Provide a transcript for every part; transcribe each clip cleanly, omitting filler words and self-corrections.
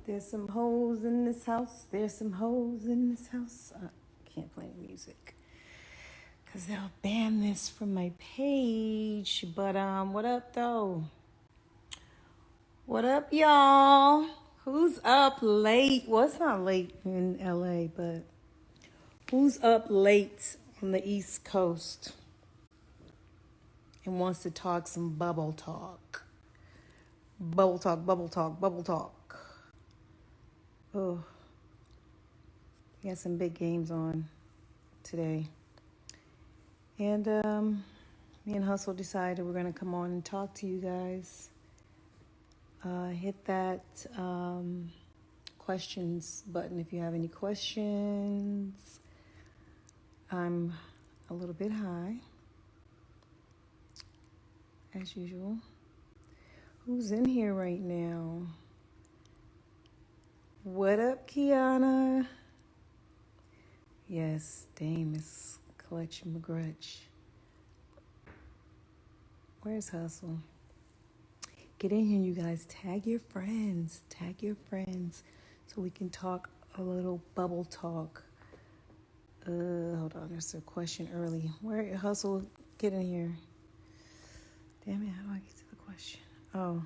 There's some hoes in this house. There's some hoes in this house. I can't play music because they'll ban this from my page. But what up though? What up, y'all? Who's up late? Well, it's not late in LA, but who's up late on the East Coast and wants to talk some bubble talk? Bubble talk, bubble talk, bubble talk. Oh, we got some big games on today. And me and Hustle decided we're going to come on and talk to you guys. Hit that questions button if you have any questions. I'm a little bit high, as usual. Who's in here right now? What up, Kiana? Yes, Dame is clutching McGrutch. Where's Hustle? Get in here, you guys. Tag your friends. Tag your friends so we can talk a little bubble talk. Hold on. There's a question early. Where Hustle? Get in here. Damn it. How do I get to the question? Oh.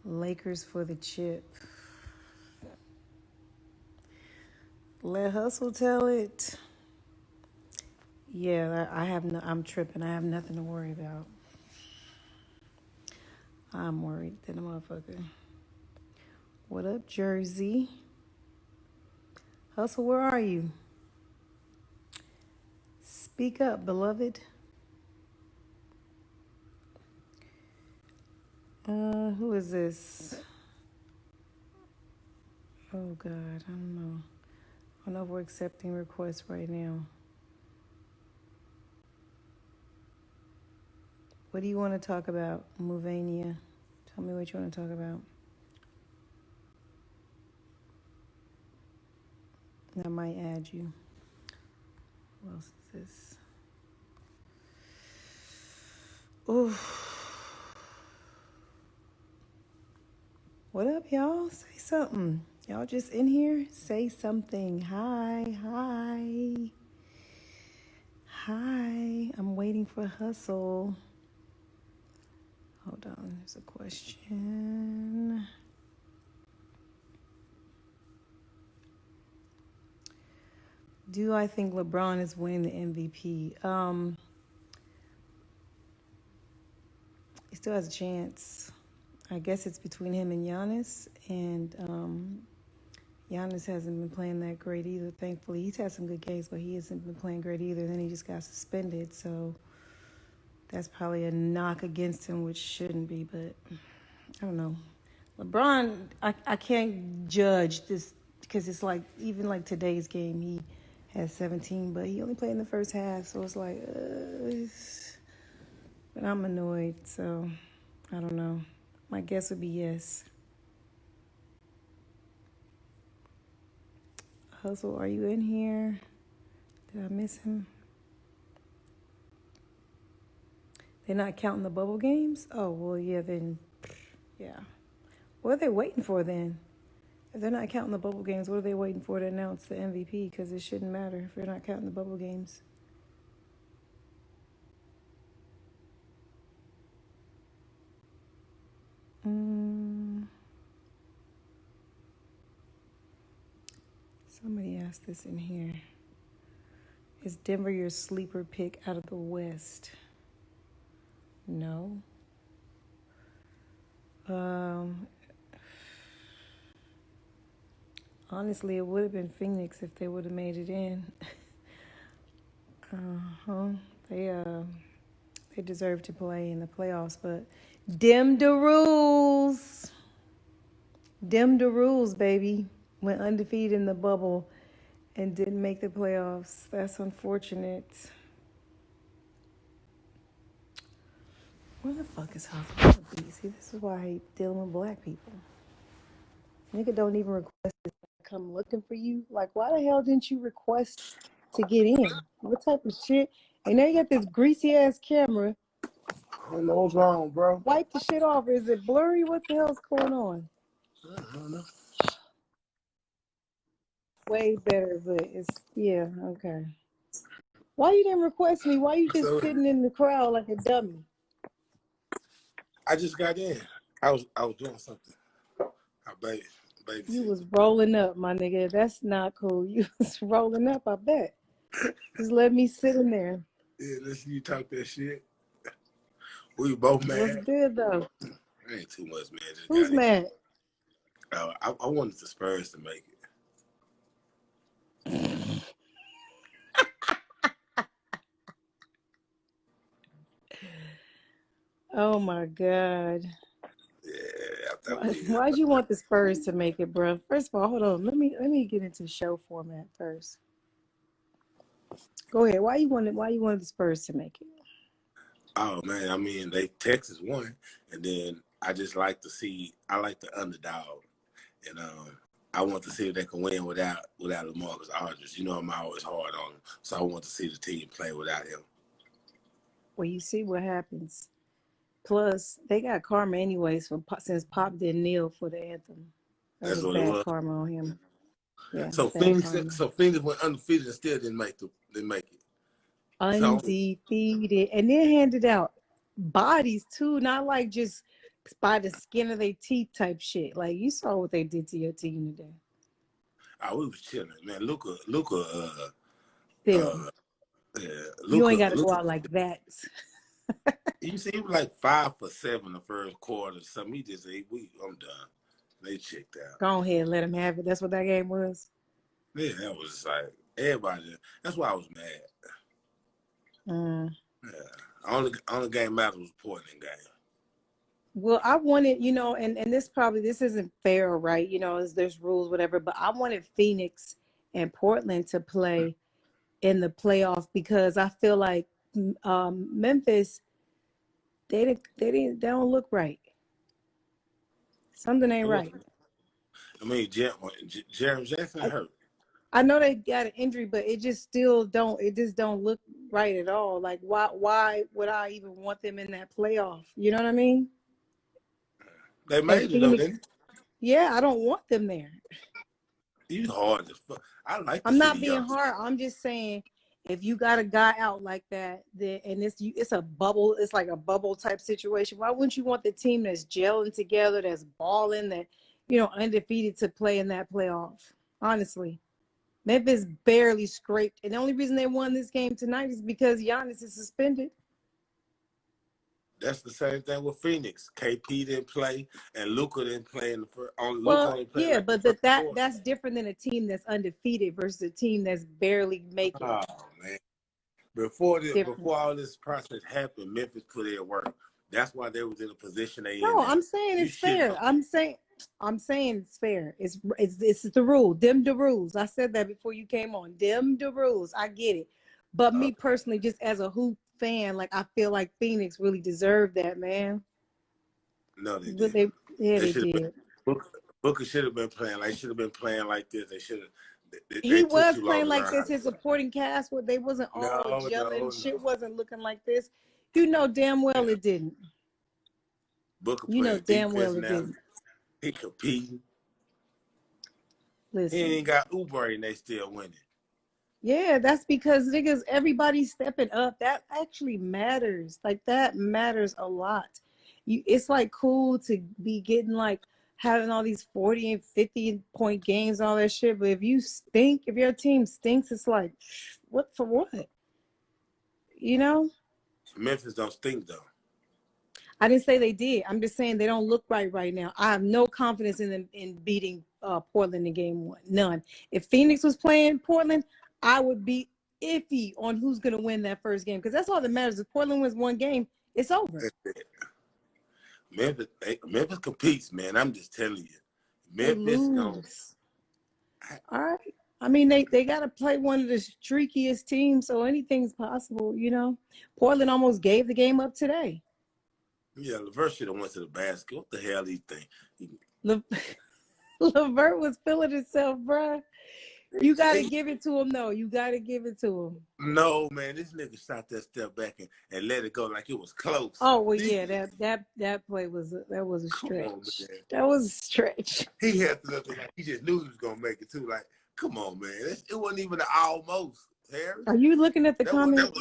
Lakers for the chip. Let Hustle tell it. Yeah, I'm tripping. I have nothing to worry about. I'm worried than a motherfucker. What up, Jersey? Hustle, where are you? Speak up, beloved. Who is this? Oh, God, I don't know. I don't know if we're accepting requests right now. What do you want to talk about, Movania? Tell me what you want to talk about. I might add you. What else is this? Ooh. What up, y'all? Say something. Y'all just in here? Say something. Hi, hi. Hi. I'm waiting for Hustle. Hold on. There's a question. Do I think LeBron is winning the MVP? He still has a chance. I guess it's between him and Giannis, and Giannis hasn't been playing that great either, thankfully. He's had some good games, but he hasn't been playing great either. Then he just got suspended, so that's probably a knock against him, which shouldn't be, but I don't know. LeBron, I can't judge this because it's like, even like today's game, he had 17, but he only played in the first half, so it's like, but I'm annoyed, so I don't know. My guess would be yes. Hustle, are you in here? Did I miss him? They're not counting the bubble games? Oh, well, yeah, then, yeah. What are they waiting for then? If they're not counting the bubble games, what are they waiting for to announce the MVP? Because it shouldn't matter if they're not counting the bubble games. Somebody asked this in here. Is Denver your sleeper pick out of the West? No. Honestly, it would have been Phoenix if they would have made it in. They deserve to play in the playoffs, but dim the rules. Dim the rules, baby. Went undefeated in the bubble and didn't make the playoffs. That's unfortunate. Where the fuck is Hustle? See, this is why I hate dealing with black people. Nigga don't even request to come looking for you. Like, why the hell didn't you request to get in? What type of shit? And now you got this greasy ass camera. I don't know what's wrong, bro. Wipe the shit off. Is it blurry? What the hell's going on? I don't know. Way better, but okay. Why you didn't request me? Why you just So sitting in the crowd like a dummy? I just got in. I was doing something. I You babysit. was rolling up, my nigga. That's not cool. You was rolling up, I bet. Just let me sit in there. Yeah, listen, you talk that shit. We both What's mad. good though? Ain't too much, man. Just Who's got in. mad? I wanted the Spurs to make it. Oh my God. Yeah, I thought we. Why'd you want the Spurs to make it, bro? First of all, hold on. Let me get into show format first. Go ahead. Why you wanted the Spurs to make it? Oh man, I mean Texas won, and then I just like to see. I like the underdog, and I want to see if they can win without LaMarcus Aldridge. You know I'm always hard on him, so I want to see the team play without him. Well, you see what happens. Plus, they got karma anyways since Pop didn't kneel for the anthem. That That's was what it bad was. karma on him. Yeah, So bad Phoenix, karma. so Phoenix went undefeated and still didn't make it. So Undefeated, and then handed out bodies too, not like just by the skin of their teeth type shit. Like you saw what they did to your team today. we was chilling, man. Still, Yeah, you ain't got to go Luca. out like that. You see, he was like 5 for 7 the first quarter. Something he just said, I'm done. They checked out. Go ahead, let them have it. That's what that game was. Yeah, that was just like everybody. That's why I was mad. Mm. Yeah, only game matters was Portland game. Well, I wanted, and this isn't fair, right? There's rules, whatever, but I wanted Phoenix and Portland to play in the playoff because I feel like Memphis, they don't look right. Something ain't right. I mean, Jeremy Jackson I, hurt. I know they got an injury, but it just don't look right at all. Like why would I even want them in that playoff? You know what I mean? They And made it though, Phoenix, didn't yeah, I don't want them there. they? He's hard as fuck. I like to I'm see not the being young. hard. I'm just saying if you got a guy out like that, and it's a bubble, it's like a bubble type situation. Why wouldn't you want the team that's gelling together, that's balling, that undefeated to play in that playoff? Honestly, Memphis barely scraped, and the only reason they won this game tonight is because Giannis is suspended. That's the same thing with Phoenix. KP didn't play, and Luca didn't play in the first. Luca Well, only played yeah, like the but first quarter. that's different than a team that's undefeated versus a team that's barely making it. Oh man. It's different. Before all this process happened, Memphis put in work. That's why they was in the position they in No, now. I'm saying You it's shit fair. on I'm saying it's fair. It's the rule. Them the rules. I said that before you came on. Them the rules. I get it. But me okay. personally, just as a hoop fan, like I feel like Phoenix really deserved that, man. No, they But didn't. yeah, They they should have did. been Booker should have been playing. They should have been playing like this. They should have. They He took was too long playing to like learn how this. to His play. supporting cast, they wasn't No, all gelling. no, Shit no. wasn't looking like this. You know damn well Yeah, it didn't. Booker You know playing damn defense well it now. didn't. He competing. He Listen. ain't got Uber and they still winning. Yeah, that's because niggas, everybody's stepping up. That actually matters. Like that matters a lot. It's like cool to be getting like having all these 40 and 50 point games, and all that shit. But if you stink, if your team stinks, it's like, what for what? You know? Memphis don't stink though. I didn't say they did. I'm just saying they don't look right now. I have no confidence in them in beating Portland in game one. None. If Phoenix was playing Portland, I would be iffy on who's going to win that first game because that's all that matters. If Portland wins one game, it's over. Memphis competes, man. I'm just telling you. They Memphis going lose. All right. I mean, they got to play one of the streakiest teams, so anything's possible, Portland almost gave the game up today. yeah, LeVert should have went to the basket. What the hell he think? Le- LeVert was feeling himself, bruh. You got to give it to him, though. You got to give it to him. No, man, this nigga shot that step back and let it go like it was close. Oh well, yeah, that play was a stretch. On, that was a stretch. He had to look like he just knew he was gonna make it too. Like, come on, man, it wasn't even an almost. Harris. Are you looking at the comments?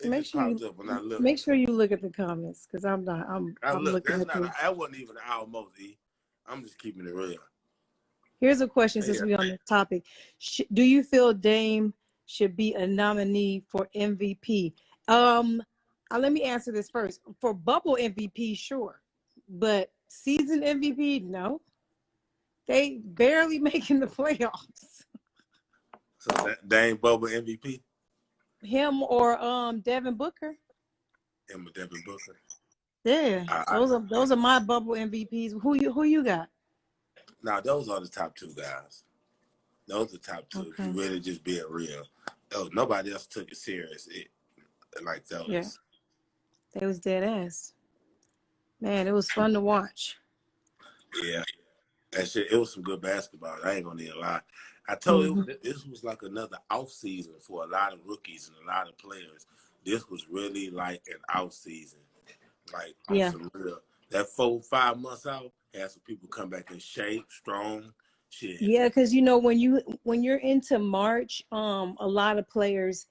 Make sure you look at the comments because I'm not. I'm looking at them. That wasn't even an almost. I'm just keeping it real. Here's a question since we're on this topic. Do you feel Dame should be a nominee for MVP? Let me answer this first. For bubble MVP, sure. But season MVP, no. They barely making the playoffs. So Dame bubble MVP? Him or Devin Booker? Him or Devin Booker. Yeah. Those are my bubble MVPs. Who you got? Now, those are the top two guys. Those are the top two. Okay. If you really just being real. Nobody else took it serious like those. Yeah. They was dead ass. Man, it was fun to watch. Yeah. That shit, it was some good basketball. I ain't gonna need a lie. I told you this was like another off season for a lot of rookies and a lot of players. This was really like an off season. Like some real, that 4-5 months out, had some people come back in shape, strong, shit. Yeah, because when you're into March, a lot of players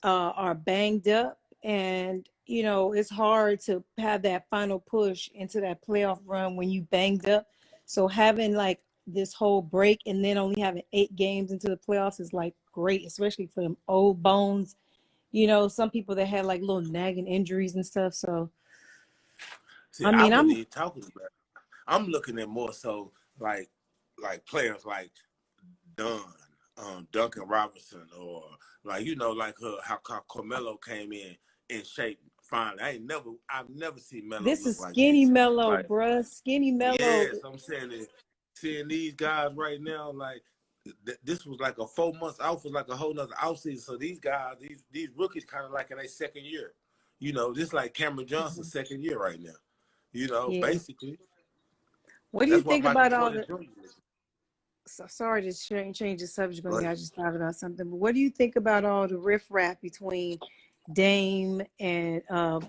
are banged up, and it's hard to have that final push into that playoff run when you banged up. So having like this whole break and then only having 8 games into the playoffs is like great, especially for them old bones. Some people that had like little nagging injuries and stuff. So see, I'm talking about it. I'm looking at more so like players like Duncan Robinson, or like how Carmelo came in shape finally. I've never seen Melo. This is skinny Melo, like, bruh. Skinny Melo. Yes, I'm saying that. Seeing these guys right now, like this was like a 4 months out, was like a whole nother offseason. So these guys, these rookies, kind of like in their second year. This like Cameron Johnson's second year right now. Basically. What do you think about all the? Sorry to change the subject on you. I just thought about something. But what do you think about all the riffraff between Dame and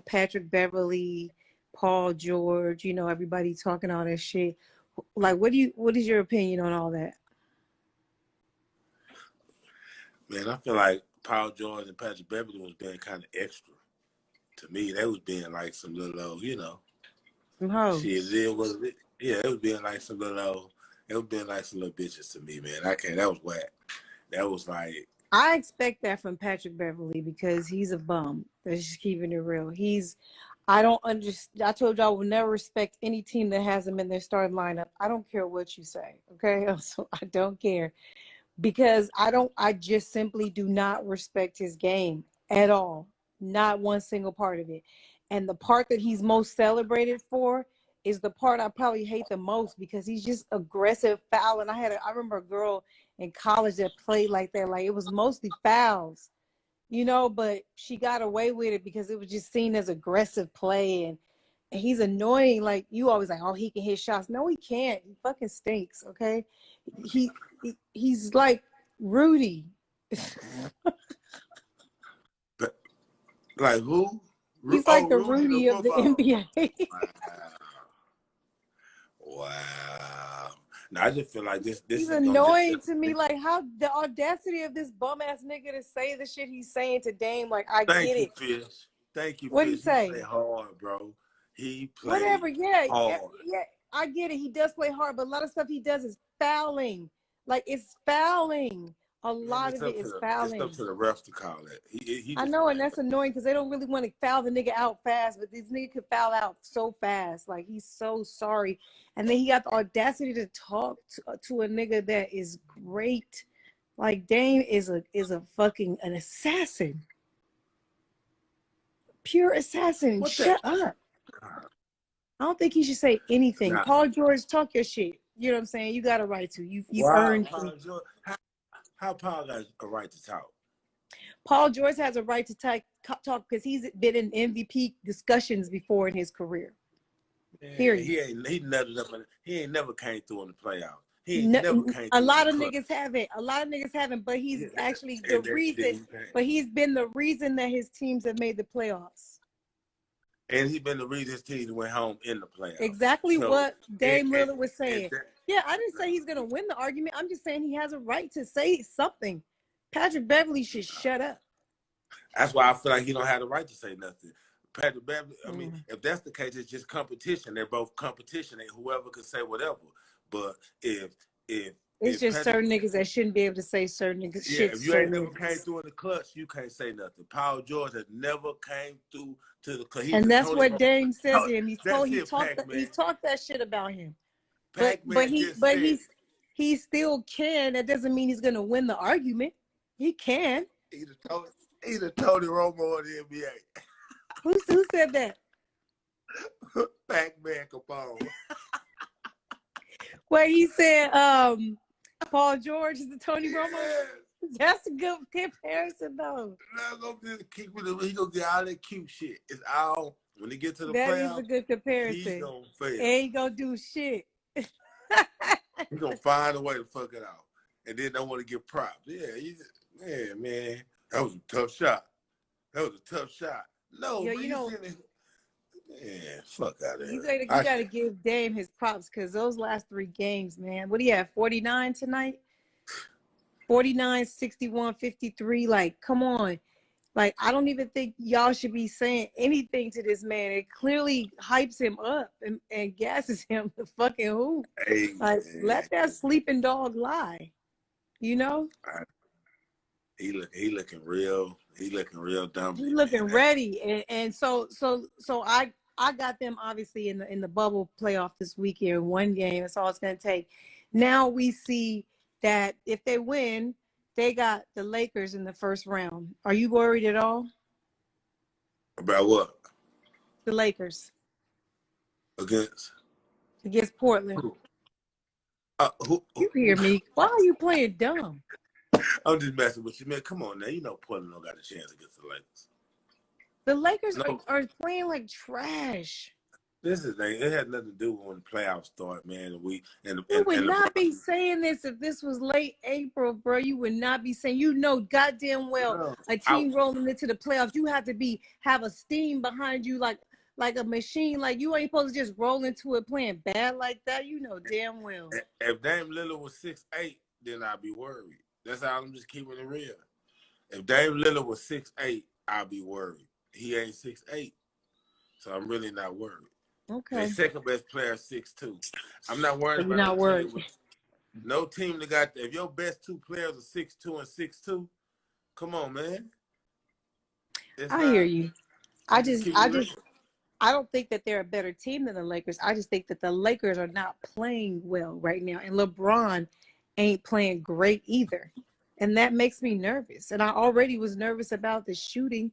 Patrick Beverly, Paul George? Everybody talking all that shit. Like, what is your opinion on all that? Man, I feel like Paul George and Patrick Beverly was being kind of extra. To me, they was being like some little, some hoes. Shit, it was being like some little. It was being like some little bitches to me, man. That was whack. That was like. I expect that from Patrick Beverly because he's a bum. That's just keeping it real. I don't understand. I told you I will never respect any team that has him in their starting lineup. I don't care what you say, okay? So I don't care because I just simply do not respect his game at all. Not one single part of it. And the part that he's most celebrated for is the part I probably hate the most because he's just aggressive, foul. And I remember a girl in college that played like that. Like, it was mostly fouls. But she got away with it because it was just seen as aggressive play, and he's annoying. Like, you always like, oh, he can hit shots. No, he can't. He fucking stinks. Okay, he's like Rudy. Like who? He's like the Rudy of the NBA. Wow. Now I just feel like this he's annoying to me. Like, how the audacity of this bum ass nigga to say the shit he's saying to Dame. Like, Thank you, Fish. Thank you. What do you say? He play hard, bro. He plays whatever. Yeah, hard. Yeah. I get it. He does play hard, but a lot of stuff he does is fouling. Like, it's fouling. A lot of it is fouling. It's up to the refs to call it. He I know, and that's annoying because they don't really want to foul the nigga out fast, but this nigga could foul out so fast. Like, he's so sorry. And then he got the audacity to talk to a nigga that is great. Like, Dame is a fucking an assassin. Pure assassin. Shut up. I don't think he should say anything. Nah. Paul George, talk your shit. You know what I'm saying? You got a right to. You earned it. How Paul got a right to talk? Paul George has a right to talk because he's been in MVP discussions before in his career. Man, period. He ain't never came through in the playoffs. He ain't No, never came a through in lot the of clutch. niggas haven't. A lot of niggas haven't, but he's actually the And then reason. he came. But he's been the reason that his teams have made the playoffs. And he's been the reason his team went home in the playoffs. Exactly So, what Dame Lillard was and saying. Yeah, I didn't say he's gonna win the argument. I'm just saying he has a right to say something. Patrick Beverly should shut up. that's why I feel like he don't have the right to say nothing. Patrick Beverly, I mean, if that's the case, it's just competition. They're both competition, and whoever can say whatever. But if It's just Patrick, certain niggas that shouldn't be able to say certain niggas shit. if you ain't never came through in the clutch, you can't say nothing. Paul George has never came through to the clutch. And that's what Dame said to him. He Pac-Man. talked that shit about him. Pac-Man just said he still can. That doesn't mean he's gonna win the argument. He can. He's a Tony Romo of the NBA. Who said that? Pac-Man Capone. Where he said Paul George is the Tony Romo. That's a good comparison though. He gonna get all that cute shit. It's all when he get to the playoffs. That is a good comparison. He's gonna fail. Ain't gonna do shit. He's gonna find a way to fuck it out. And then don't want to get props. Yeah, man. That was a tough shot. No, yo, man, you know, fuck out of here. You gotta give Dame his props because those last 3 games, man. What do you have? 49 tonight? 49, 61, 53. Like, come on. Like, I don't even think y'all should be saying anything to this man. It clearly hypes him up and gasses him to fucking hoop. Hey, like, let that sleeping dog lie. You know? He looking real dumb. He looking ready. And so I got them obviously in the bubble playoff this weekend. 1 game. That's all it's gonna take. Now we see that if they win, they got the Lakers in the first round. Are you worried at all? About what? The Lakers. Against Portland. Who? You hear me? Why are you playing dumb? I'm just messing with you, man. Come on now. You know Portland don't got a chance against the Lakers. The Lakers are playing like trash. This is it had nothing to do with when the playoffs start, man. You would not be saying this if this was late April, bro. You would not be saying, you know, goddamn well, a team rolling into the playoffs, you have to have a steam behind you like a machine. Like you ain't supposed to just roll into it playing bad like that. You know damn well. If Dame Lillard was 6'8", then I'd be worried. That's how I'm just keeping it real. If Dame Lillard was 6'8", I'd be worried. He ain't 6'8", so I'm really not worried. Okay. The second best player is 6'2". I'm not worried about. You're not worried. No team that got if your best 2 players are 6'2" and 6'2", come on, man. I hear you. I don't think that they're a better team than the Lakers. I just think that the Lakers are not playing well right now, and LeBron ain't playing great either, and that makes me nervous. And I already was nervous about the shooting.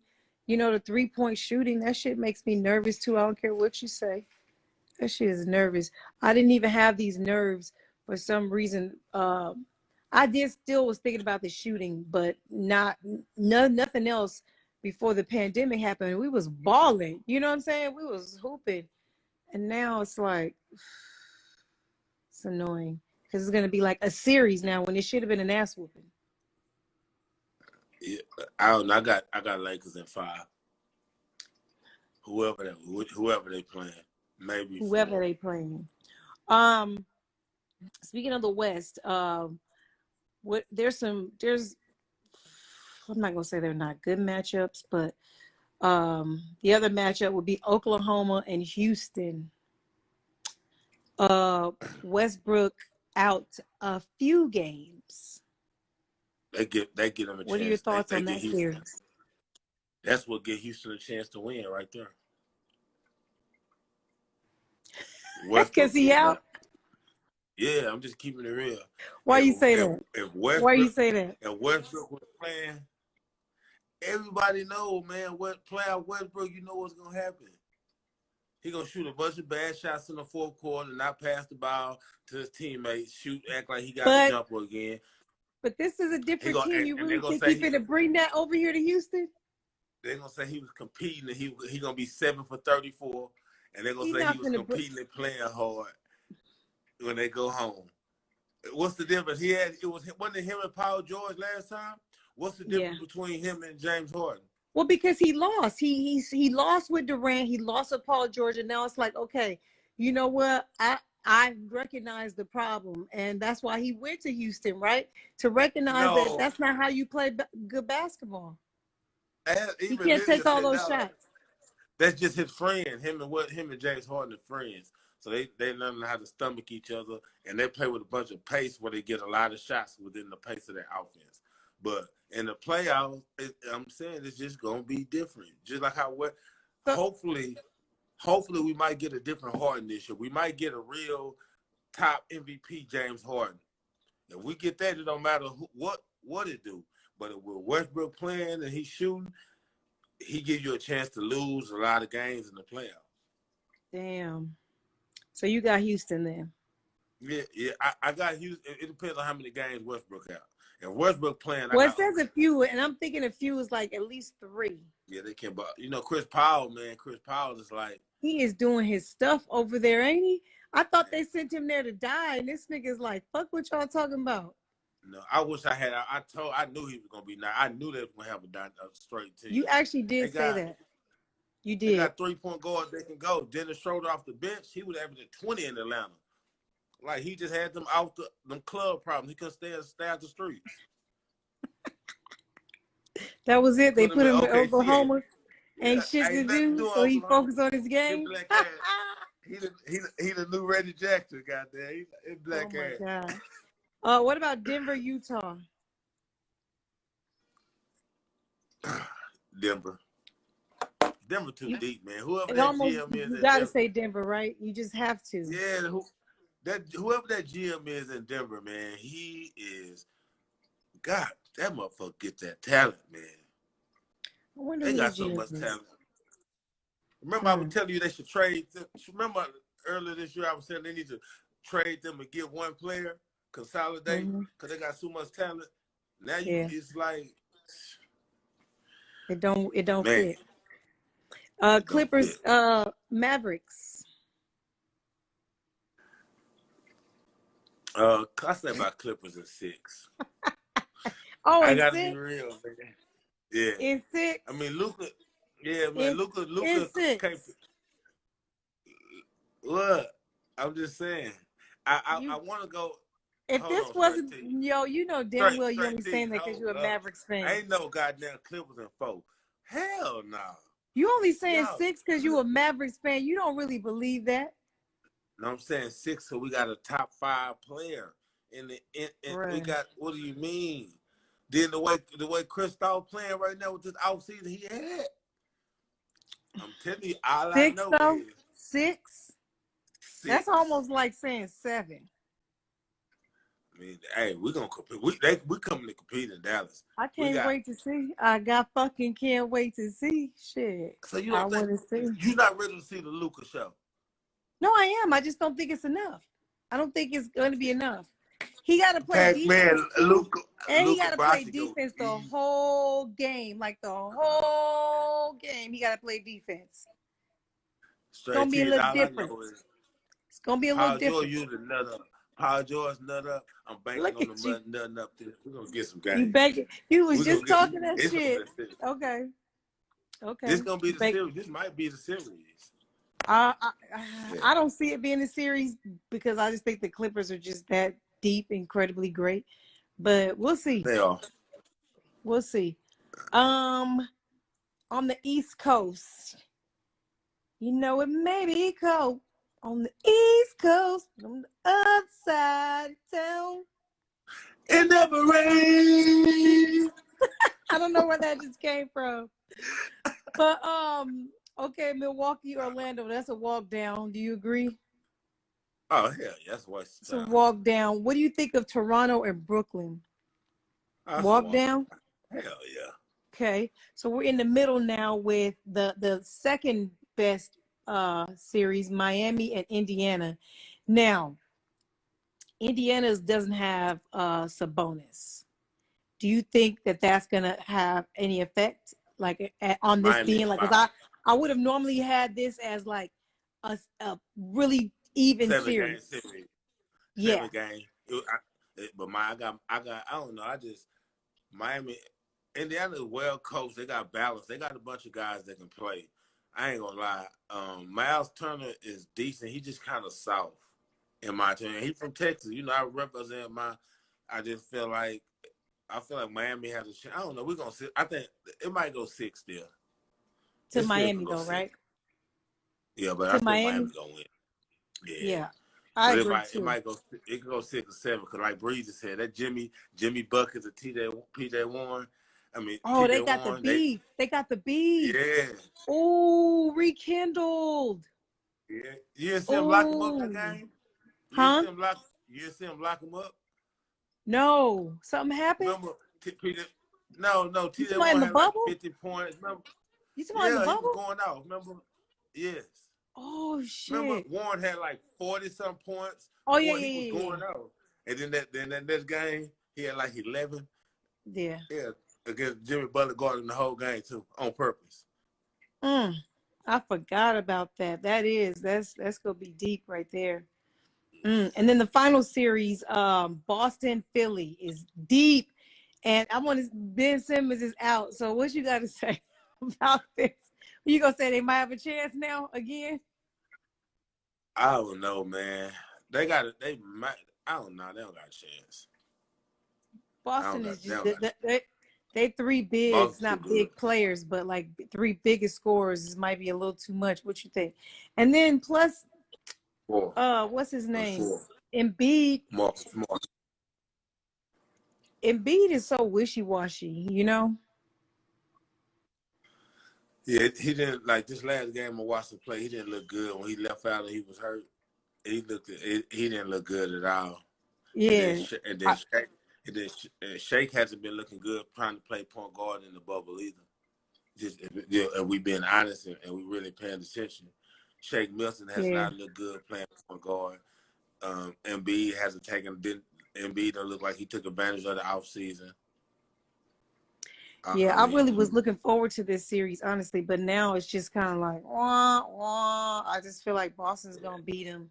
You know, the 3-point shooting, that shit makes me nervous too. I don't care what you say. That shit is nervous. I didn't even have these nerves for some reason. I still was thinking about the shooting, but nothing else before the pandemic happened. We was balling. You know what I'm saying? We was hooping. And now it's like, it's annoying. Because it's going to be like a series now when it should have been an ass whooping. Yeah, I don't know. I got Lakers in 5. Whoever they playing, maybe whoever 4. they playing. Speaking of the West, I'm not gonna say they're not good matchups, but the other matchup would be Oklahoma and Houston. Westbrook out a few games. They get them a chance. What are your thoughts on that series? That's what get Houston a chance to win right there. Because he out? Yeah, I'm just keeping it real. Why you say that? Why you say that? If Westbrook was playing, everybody know, man, playoff Westbrook, you know what's going to happen. He going to shoot a bunch of bad shots in the fourth quarter, not pass the ball to his teammates, act like he got the jumper again. But this is a different team. You really think he's going to bring that over here to Houston? They're going to say he was competing and he going to be 7 for 34. And they're going to say he was competing and playing hard when they go home. What's the difference? Wasn't it him and Paul George last time? What's the Yeah. difference between him and James Harden? Well, because he lost. He lost with Durant. He lost with Paul George, and now it's like, okay, you know what? I recognize the problem, and that's why he went to Houston, right? To recognize that No, that's not how you play good basketball. You even can't Lydia take all said those that. shots. That's just his friend. Him and James Harden are friends. So they learn how to stomach each other, and they play with a bunch of pace where they get a lot of shots within the pace of their offense. But in the playoffs, I'm saying it's just gonna be different. Just like how So, hopefully we might get a different Harden this year. We might get a real top MVP James Harden. If we get that, it don't matter what it do. But with Westbrook playing and he's shooting, he gives you a chance to lose a lot of games in the playoffs. damn. So you got Houston then. Yeah. I got Houston. It depends on how many games Westbrook out. If Westbrook playing, I Well, it got. says a few, and I'm thinking a few is like at least 3. Yeah, they can. But Chris Paul, man, Chris Paul is like. He is doing his stuff over there, ain't he? I thought they sent him there to die, and this nigga's like, fuck what y'all talking about. No, I wish I had. I knew he was gonna be. Now I knew they were gonna have a straight team. You actually did say that. You They did. got 3-point guards they can go. Dennis Schroeder off the bench, he was averaging 20 in Atlanta. Like he just had them out them club problems. He couldn't stay out the streets. That was it. They put him in OKC. Oklahoma. Yeah, Ain't shit to ain't nothing to do, do so he Oklahoma. focused on his game. Black ass. He the new Reggie Jackson, goddamn. He black Oh ass. my god. What about Denver, Utah? Denver too deep, man. Whoever It that almost GM is you in gotta Denver, say Denver, right? You just have to. yeah. Whoever that GM is in Denver, man, he is. God, that motherfucker gets that talent, man. I wonder They who the got so GM much is. talent. Remember, I was telling you they should trade. Remember earlier this year, I was saying they need to trade them and get one player, consolidate, because they got so much talent. Now it's like it don't man, fit. Clippers, Mavericks. I say about Clippers in 6. Oh, I it's gotta 6? be real, man. Yeah. It's 6. I mean, Luka. Yeah, man. Luka It's 6. can't. Look, I'm just saying. I want to go. If Hold this on, wasn't, straight T. you know damn well you Straight only T. saying that because you're a Hold up. Mavericks fan. Ain't no goddamn Clippers in 4. Hell no. You only saying Yo, 6 because you a Mavericks fan. You don't really believe that. No, I'm saying 6, so we got a top 5 player. We got. What do you mean? Then the way Kristaps playing right now with this offseason he had. I'm telling you, all 6 I know though? is 6? 6. That's almost like saying 7. I mean, hey, we're gonna compete. We coming to compete in Dallas. I can't wait to see. Can't wait to see. Shit. So you don't think you're not ready to see the Luka show? No, I am. I just don't think it's enough. I don't think it's going to be enough. He got to play defense. Man, Luka, and he got to play defense the whole game. Like the whole game, he got to play defense. It's going to be a little different. It's going to be a little different. Paul George nut up. I'm banking on the nutting up there. We're going to get some games. You banking? You was just talking that shit. Okay. This going to be the series. This might be the series. I don't see it being a series because I just think the Clippers are just that deep, incredibly great. But we'll see. They are. We'll see. On the East Coast, you know it may be cold. On the East Coast, on the other side of town, it never rains. I don't know where that just came from. But okay, Milwaukee, Orlando, that's a walk down. Do you agree? Oh, hell, that's what it's a walk down. What do you think of Toronto and Brooklyn? Walk down? Hell yeah. Okay, so we're in the middle now with the second best series, Miami and Indiana. Now, Indiana doesn't have Sabonis. Do you think that that's going to have any effect like on this Miami being like, because I would have normally had this as like a really even series. 7 game. But I don't know. Miami, Indiana is well coached. They got balance. They got a bunch of guys that can play. I ain't gonna lie. Miles Turner is decent. He just kind of soft, in my opinion. He from Texas. You know, I represent my. I just feel like Miami has a chance. I don't know. We're gonna see. I think it might go 6 still. To It still can Miami, go though, 6. right? Yeah, but I To think Miami. Miami gonna win. Yeah. Yeah, I But agree it too. might go. It can go 6 or 7 because, like Breezy said, that Jimmy Buckets and PJ Warren. I mean Oh, they TJ got the Warren. They beef. They got the beef. yeah Oh, rekindled. yeah. You didn't see him lock him up that Oh, game. You didn't huh? see him lock. You didn't see him lock him up. No, something happened. Remember PJ? No, You TJ talking about in Warren the had like bubble? 50 points. Remember? You talking about in the Yeah, he was bubble? going out. Remember? Yes. Oh Remember shit. Warren had like 40 some points. Oh yeah, Boy, yeah, he was yeah, going out. And then that next game, he had like 11. yeah. Yeah, against Jimmy Butler guarding the whole game too, on purpose. Yeah. I forgot about that. That's gonna be deep right there. And then the final series, Boston Philly is deep, and I want to. Ben Simmons is out. So what you got to say about this? You gonna say they might have a chance now again? I don't know, man. They got it. They might. I don't know. They don't got a chance. I don't Boston got. is They just don't got. they three bigs, Boston's too not good. big players, but like three biggest scorers. This might be a little too much. What you think? And then plus, Four. what's his That's name? four. Embiid. Marcus Smart. Embiid is so wishy washy, you know. Yeah, he didn't like this last game I watched him play. He didn't look good when he left out and he was hurt. He didn't look good at all. And then Yeah, and then I, Shake and then Shake hasn't been looking good trying to play point guard in the bubble either. Just if we being honest and we really paying attention, Shake Milton has yeah. not looked good playing point guard. Embiid hasn't taken. Embiid don't look like he took advantage of the offseason. Yeah, I I really mean, was looking forward to this series, honestly, but now it's just kind of like, wah, wah. I just feel like Boston's gonna beat them,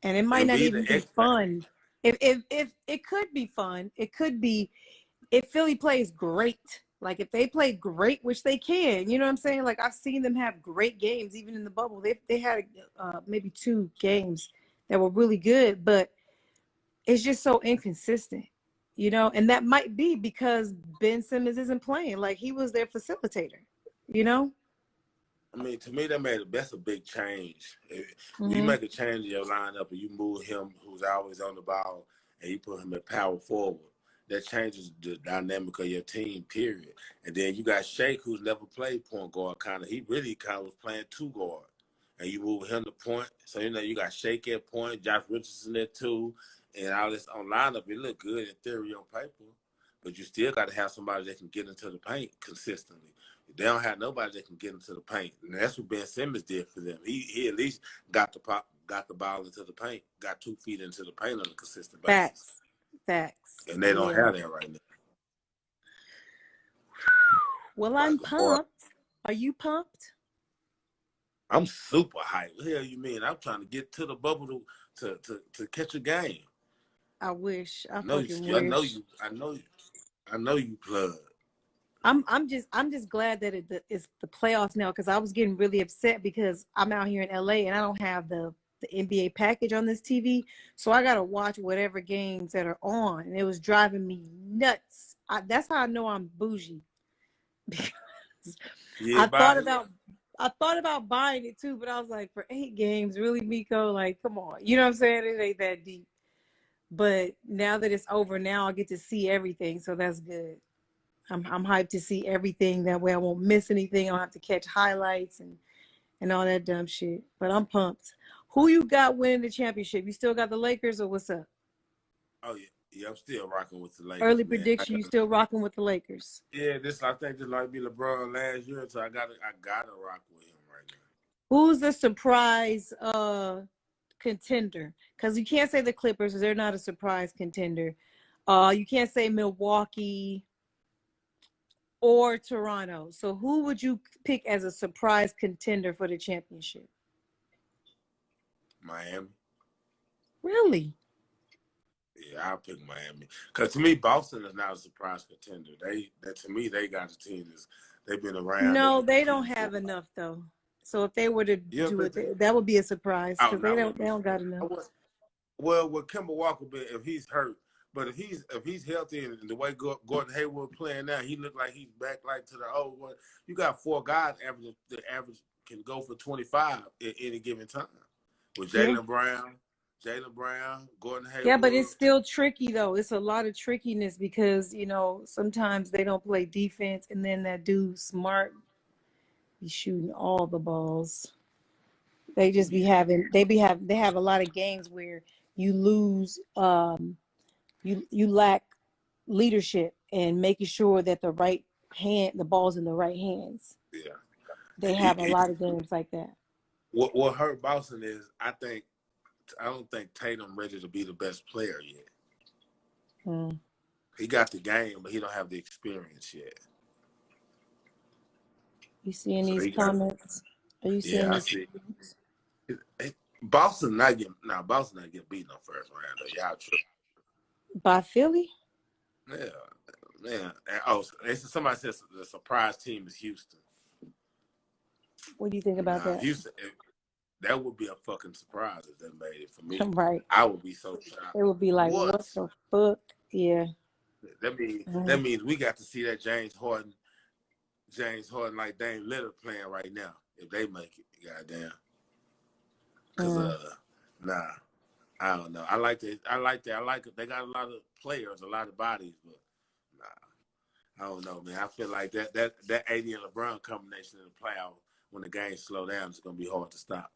and it might not Embiid even the be X factor. fun. If it could be fun, it could be if Philly plays great. Like if they play great, which they can, you know what I'm saying? Like I've seen them have great games, even in the bubble. They had maybe 2 games that were really good, but it's just so inconsistent, you know, and that might be because Ben Simmons isn't playing. Like he was their facilitator, you know? I mean, to me, that's a big change. When you Mm-hmm. make a change in your lineup and you move him, who's always on the ball, and you put him at power forward, that changes the dynamic of your team. Period. And then you got Shake, who's never played point guard. He really kind of was playing two guard, and you move him to point. So you got Shake at point, Josh Richardson at two, and all this on lineup. It look good in theory on paper, but you still got to have somebody that can get into the paint consistently. They don't have nobody that can get into the paint, and that's what Ben Simmons did for them. He at least got the ball into the paint, got 2 feet into the paint on a consistent basis, Facts. Facts. and they don't Yeah. have that right now. Well, I'm Like, boy, pumped. Are you pumped? I'm super hyped. What the hell you mean? I'm trying to get to the bubble to catch a game. I wish. I I know you. fucking I know wish. you. I know you. I know you plugged. I'm just glad that it's the playoffs now because I was getting really upset because I'm out here in LA and I don't have the NBA package on this TV, so I gotta watch whatever games that are on, and it was driving me nuts. That's how I know I'm bougie because Yeah, I thought bye. about I thought about buying it too, but I was like, for 8 games, really, Miko? Like, come on, you know what I'm saying? It ain't that deep. But now that it's over, now I get to see everything, so that's good. I'm hyped to see everything. That way I won't miss anything. I don't have to catch highlights and all that dumb shit. But I'm pumped. Who you got winning the championship? You still got the Lakers or what's up? Oh yeah, yeah. I'm still rocking with the Lakers, Early man. prediction, you still rocking with the Lakers. Yeah, I think this might be LeBron last year, so I gotta rock with him right now. Who's the surprise contender? Because you can't say the Clippers because they're not a surprise contender. You can't say Milwaukee or Toronto. So who would you pick as a surprise contender for the championship? Miami. Really? Yeah, I'll pick Miami. Because to me, Boston is not a surprise contender. To me, they got the team they've been around. They No, can they compete don't for. have enough though. So if they were to You know do what it, I'm saying? that would be a surprise Oh, because they no, don't wouldn't they be don't got surprised. enough. Well, with Kemba Walker, if he's hurt, but if he's healthy and the way Gordon Hayward playing now, he look like he's back like to the old one. You got four guys the average can go for 25 at any given time. With Yeah. Jaylen Brown, Gordon Yeah, but it's Hayward. still tricky though. It's a lot of trickiness because, sometimes they don't play defense and then that dude Smart be shooting all the balls. They just be Yeah, having they have a lot of games where you lose you lack leadership and making sure that the ball's in the right hands. yeah. They have a lot of games like that. What hurt Boston is I don't think Tatum ready to be the best player yet. Hmm. He got the game, but he don't have the experience yet. You seeing So these he got. comments? Are you seeing Yeah, I these see. comments? Boston not getting beat in the first round though. Y'all tripping. By Philly? Yeah, man. Oh, somebody says the surprise team is Houston. What do you think about Nah, that? Houston. That would be a fucking surprise if they made it for me. Right. I would be so shocked. It would be like, What? what the fuck? Yeah. That means we got to see that James Harden like Dame Lillard playing right now. If they make it, goddamn. Cause Mm. nah, I don't know. I like it. I like it. They got a lot of players, a lot of bodies, but nah, I don't know, man. I feel like that AD and LeBron combination in the playoff when the game slow down is gonna be hard to stop.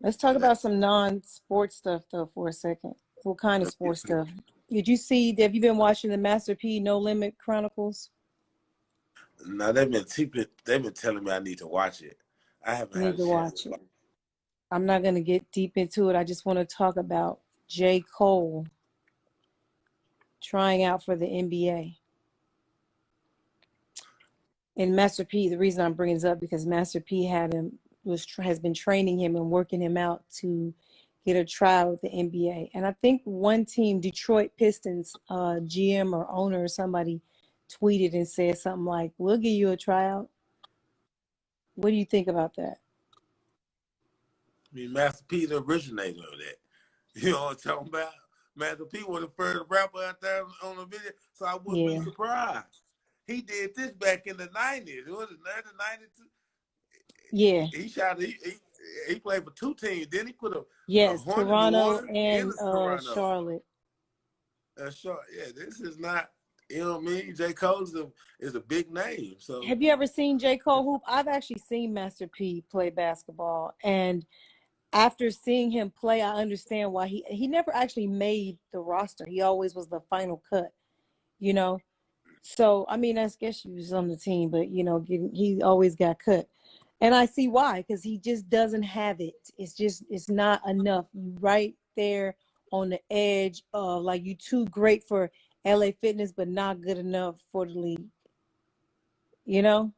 Let's talk And that, about some non-sports stuff though for a second. What kind of sports stuff? Have you been watching the Master P No Limit Chronicles? now they've been telling me I need to watch it. I haven't You had need a to chance watch to it. watch I'm not going to get deep into it. I just want to talk about J. Cole trying out for the NBA. And Master P, the reason I'm bringing this up because Master P has been training him and working him out to get a trial with the NBA. And I think one team, Detroit Pistons, GM or owner or somebody tweeted and said something like, "We'll give you a tryout." What do you think about that? I mean, Master P the originator of that. You know what I'm talking about? Master P was the first rapper out there on the video, so I wouldn't be Yeah. surprised. He did this back in the 90s. It was 1992. Yeah. He played for two teams. Then he put a Yes, Hornet, New Toronto Orleans, and and a Toronto. Charlotte. Yeah, this is not, you know what I mean? J. Cole is a big name. So Have you ever seen J. Cole hoop? I've actually seen Master P play basketball, and after seeing him play, I understand why he never actually made the roster. He always was the final cut, you know. So I mean, I guess he was on the team, but he always got cut, and I see why because he just doesn't have it. It's not enough. You right there on the edge of like you too great for LA Fitness, but not good enough for the league. You know,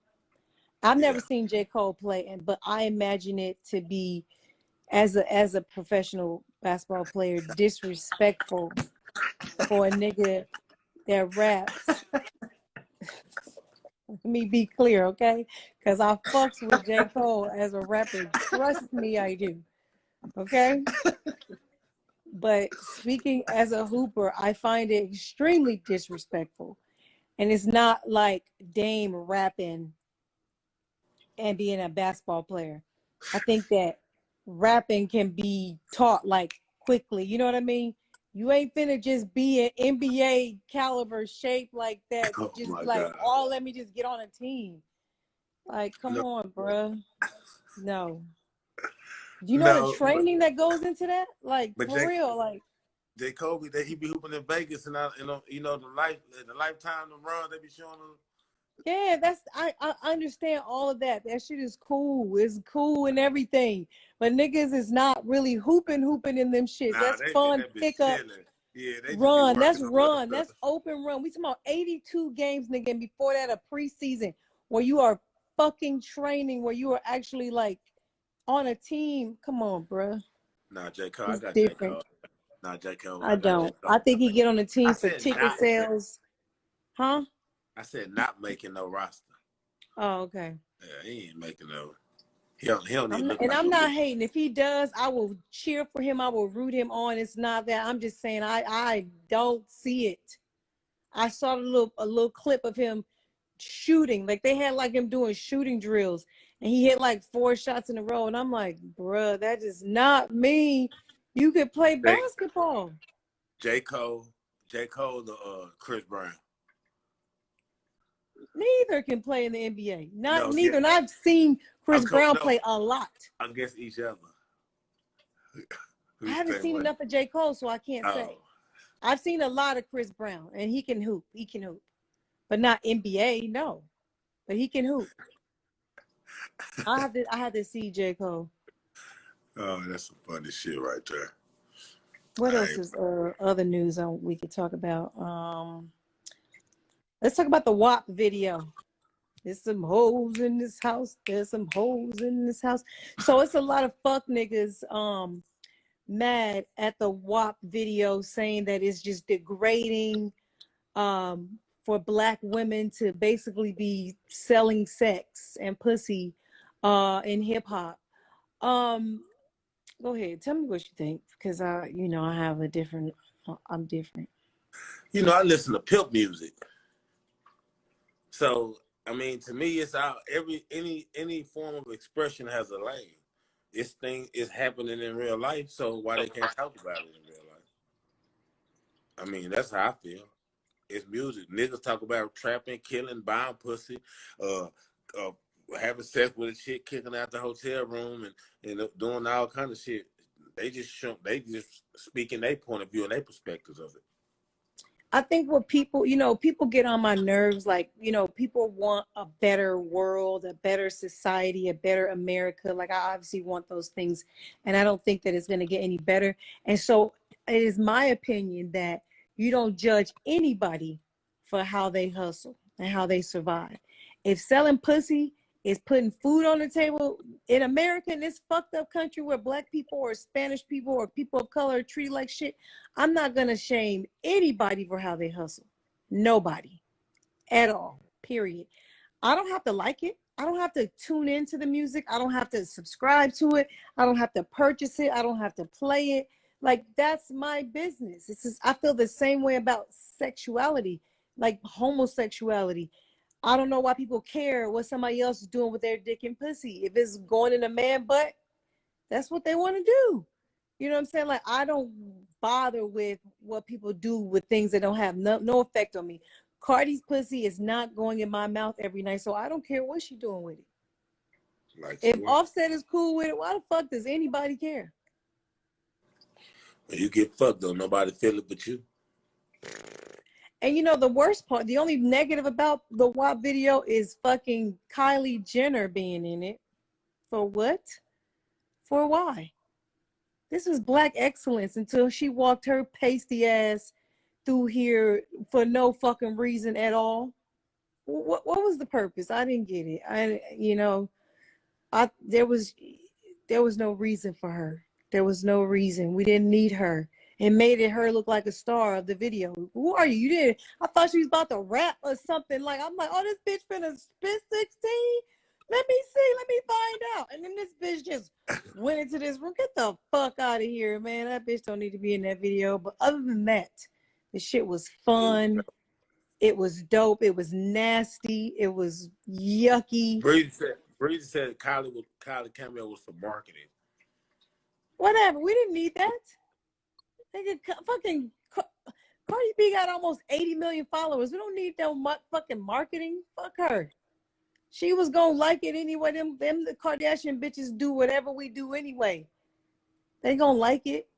I've never yeah, seen J. Cole play, but I imagine it to be as a professional basketball player, disrespectful for a nigga that raps. Let me be clear, okay? Because I fucks with J. Cole as a rapper. Trust me, I do. Okay? But speaking as a hooper, I find it extremely disrespectful. And it's not like Dame rapping and being a basketball player. I think that rapping can be taught like quickly. You know what I mean? You ain't finna just be an NBA caliber shape like that. oh Just my like, God. oh, let me just get on a team. Like, come No, on, bruh. No. Do you know the no, training that goes into that? Like, but for real. Like, J. Kobe, that he be hooping in Vegas and the lifetime the run they be showing him. yeah, I understand all of that. That shit is cool. It's cool and everything. But niggas is not really hooping in them shits. Nah, That's they in fun that bitch pickup. chilling. Yeah, they just be Run. That's working on other run. stuff. That's open run. We talking about 82 games, nigga, and before that a preseason where you are fucking training, where you are actually like on a team. Come on, bruh. Nah, J. Cole, I It's got J. different. Cole. Not J. Cole. I Not J. don't. Cole. I think he get on the I team for said ticket not. sales. Huh? I said not making no roster. Oh, okay. Yeah, he ain't making no. He don't even look And like I'm he. not hating. If he does, I will cheer for him. I will root him on. It's not that. I'm just saying I don't see it. I saw a little clip of him shooting. Like they had like him doing shooting drills, and he hit like 4 shots in a row. And I'm like, bruh, that does not mean you could play basketball. J. Cole, the Chris Brown. Neither can play in the NBA. No, Neither. And I've seen Chris Brown no play a lot. against each other. I haven't seen enough of J. Cole, so I can't say. I've seen a lot of Chris Brown, and he can hoop. He can hoop, but not NBA. No, but he can hoop. I have to see J. Cole. Oh, that's some funny shit right there. What else is other news we could talk about? Let's talk about the WAP video. There's some hoes in this house. There's some hoes in this house. So it's a lot of fuck niggas mad at the WAP video, saying that it's just degrading for Black women to basically be selling sex and pussy in hip hop. Go ahead, tell me what you think, because I have a different. I'm different. You know, I listen to pimp music, so I mean, to me, it's out. Any form of expression has a lane. This thing is happening in real life, so why they can't talk about it in real life? I mean, that's how I feel. It's music. Niggas talk about trapping, killing, buying pussy, uh, having sex with a chick, kicking out the hotel room, and doing all kind of shit. They just speaking their point of view and their perspectives of it. I think what people, people get on my nerves. Like, people want a better world, a better society, a better America. Like, I obviously want those things, and I don't think that it's going to get any better. And so it is my opinion that you don't judge anybody for how they hustle and how they survive. If selling pussy is putting food on the table in America, in this fucked up country where Black people or Spanish people or people of color are treated like shit, I'm not going to shame anybody for how they hustle. Nobody at all, period. I don't have to like it. I don't have to tune into the music. I don't have to subscribe to it. I don't have to purchase it. I don't have to play it. Like, that's my business. I feel the same way about sexuality, like homosexuality. I don't know why people care what somebody else is doing with their dick and pussy. If it's going in a man butt, that's what they want to do. You know what I'm saying? Like, I don't bother with what people do with things that don't have no effect on me. Cardi's pussy is not going in my mouth every night, so I don't care what she's doing with it. Like, if Offset is cool with it, why the fuck does anybody care? When you get fucked, though, nobody feel it but you. And the worst part, the only negative about the WAP video is fucking Kylie Jenner being in it. For what? For why? This is Black excellence until she walked her pasty ass through here for no fucking reason at all. What was the purpose? I didn't get it. There was no reason for her. There was no reason. We didn't need her. It made her look like a star of the video. Who are you? You didn't. I thought she was about to rap or something. Like, I'm like, oh, this bitch finna spit 16. Let me see. Let me find out. And then this bitch just went into this room. Get the fuck out of here, man. That bitch don't need to be in that video. But other than that, the shit was fun. It was dope. It was nasty. It was yucky. Breezy said Kylie cameo was for marketing. Whatever. We didn't need that. Nigga, fucking Cardi B got almost 80 million followers. We don't need no fucking marketing. Fuck her. She was gonna like it anyway. Them the Kardashian bitches do whatever we do anyway. They gonna like it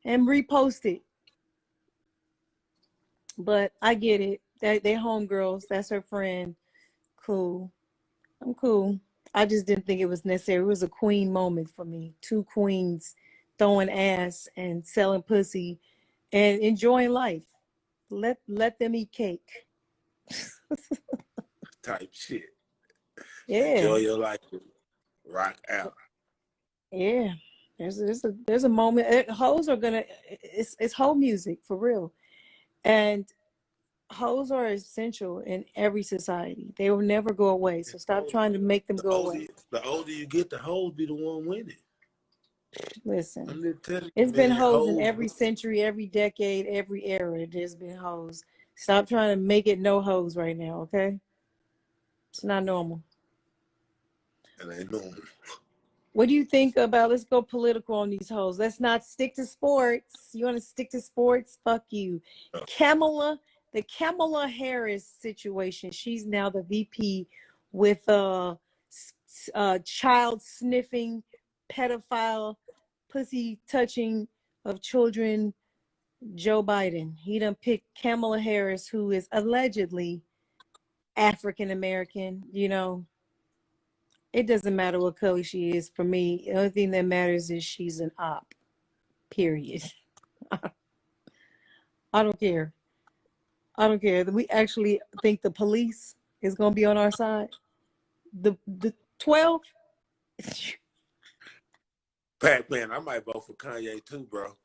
and repost it. But I get it. They homegirls. That's her friend. Cool. I'm cool. I just didn't think it was necessary. It was a queen moment for me. 2 queens throwing ass and selling pussy and enjoying life. Let them eat cake. Type shit. Yeah. Enjoy your life. Rock out. Yeah. There's a moment. Hoes are gonna. It's hoe music for real, and hoes are essential in every society. They will never go away. So stop trying to make them go away. The older you get, the hoes be the one winning. Listen, I'm just telling you, it's been man. hoes in Hoes. every century, every decade, every era. There's been hoes. Stop trying to make it no hoes right now, okay? It's not normal. And I know. What do you think about? Let's go political on these hoes. Let's not stick to sports. You want to stick to sports? Fuck you. The Kamala Harris situation. She's now the VP with child sniffing, pedophile, pussy touching of children. Joe Biden. He done picked Kamala Harris, who is allegedly African American. You know, it doesn't matter what color she is for me. The only thing that matters is she's an op. Period. I don't care. I don't care. We actually think the police is gonna be on our side. The 12. Pac-Man, I might vote for Kanye too, bro.